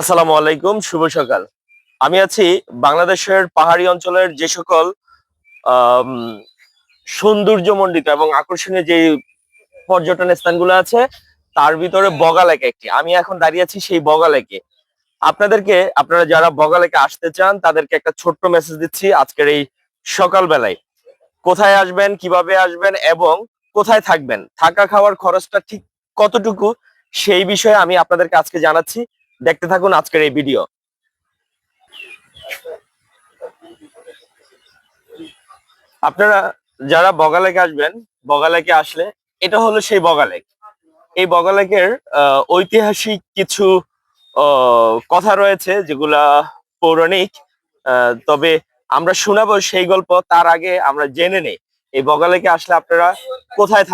আসসালামু আলাইকুম, শুভ সকাল। আমি আছি বাংলাদেশের পাহাড়ি অঞ্চলের যে সকল আম, সৌন্দর্যমণ্ডিত এবং আকর্ষণীয় যে পর্যটন স্থানগুলো আছে তার ভিতরে বগালেক একটি। আমি এখন দাঁড়িয়ে আছি সেই বগালেকে। আপনারা যারা বগালেকে আসতে চান তাদেরকে একটা ছোট্ট মেসেজ দিচ্ছি আজকের এই সকালবেলায়। কোথায় আসবেন, কিভাবে আসবেন এবং কোথায় থাকবেন, থাকা খাওয়ার খরচটা ঠিক কতটুকু সেই বিষয়ে আমি আপনাদেরকে আজকে জানাচ্ছি। দেখতে থাকুন আজকের এই ভিডিও। আপনারা যারা বগালেকে আসবেন, বগালেকে আসলে এটা হলো সেই বগালেক। এই বগালেকের ঐতিহাসিক কিছু কথা রয়েছে যেগুলা পৌরাণিক। তবে আমরা শোনাবো সেই গল্প, তার আগে আমরা জেনে নেই এই বগালেকে আসলে আপনারা কোথায়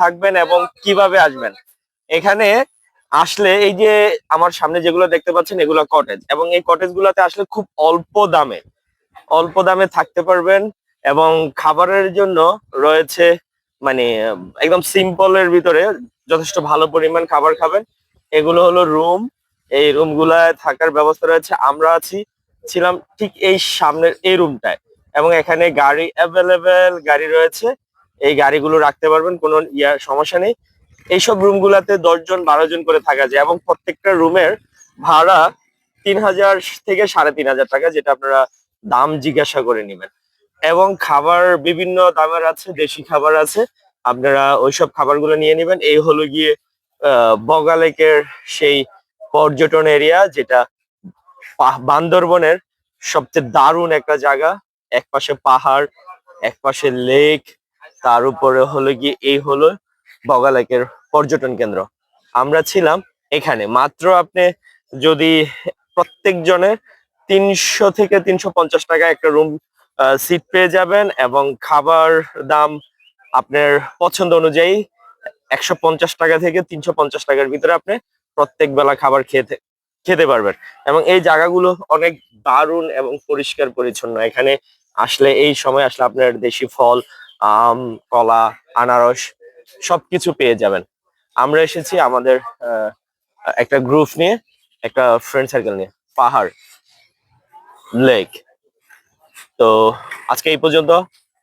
থাকবেন এবং কিভাবে আসবেন। এখানে আসলে এই যে আমার সামনে যেগুলো দেখতে পাচ্ছেন এগুলো কটেজ, এবং এই কটেজ গুলাতে আসলে খুব অল্প দামে থাকতে পারবেন। এবং খাবারের জন্য রয়েছে মানে একদম সিম্পলের ভিতরে যথেষ্ট ভালো পরিমাণ খাবার খাবেন। এগুলো হলো রুম। এই রুম গুলায় থাকার ব্যবস্থা রয়েছে। আমরা ছিলাম ঠিক এই সামনের এই রুমটায়, এবং এখানে গাড়ি অ্যাভেলেবেল গাড়ি রয়েছে। এই গাড়িগুলো রাখতে পারবেন, কোনো সমস্যা নেই। এইসব রুম গুলাতে 10 জন 12 জন করে থাকা যায়, এবং প্রত্যেকটা রুমের ভাড়া 3,000 থেকে 3,500 টাকা, যেটা আপনারা দাম জিজ্ঞাসা করে নেবেন। এবং খাবার বিভিন্ন দামের আছে, দেশি খাবার আছে, আপনারা ওইসব খাবারগুলো নিয়ে নেবেন। এই হলো গিয়ে বগালেকের সেই পর্যটন এরিয়া, যেটা বান্দরবনের সবচেয়ে দারুণ একটা জায়গা। এক পাশে পাহাড়, এক পাশে লেক, তার উপরে হলো গিয়ে এই হলো বগালেকের পর্যটন কেন্দ্র। আমরা ছিলাম এখানে। মাত্র আপনি যদি প্রত্যেক জনের 300 থেকে 350 টাকা একটা রুম সিট পেয়ে যাবেন, এবং খাবার দাম আপনার পছন্দ অনুযায়ী 150 টাকা থেকে 350 টাকার ভিতরে আপনি প্রত্যেক বেলা খাবার খেতে পারবেন। এবং এই জায়গাগুলো অনেক দারুণ এবং পরিষ্কার পরিচ্ছন্ন। এখানে আসলে এই সময় আসলে আপনার দেশি ফল, আম, কলা, আনারস সবকিছু পেয়ে যাবেন। আমরা এসেছি আমাদের একটা গ্রুপ নিয়ে, একটা ফ্রেন্ড সার্কেল নিয়ে, পাহাড়, লেক। তো আজকে এই পর্যন্ত।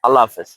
আল্লাহ হাফেজ।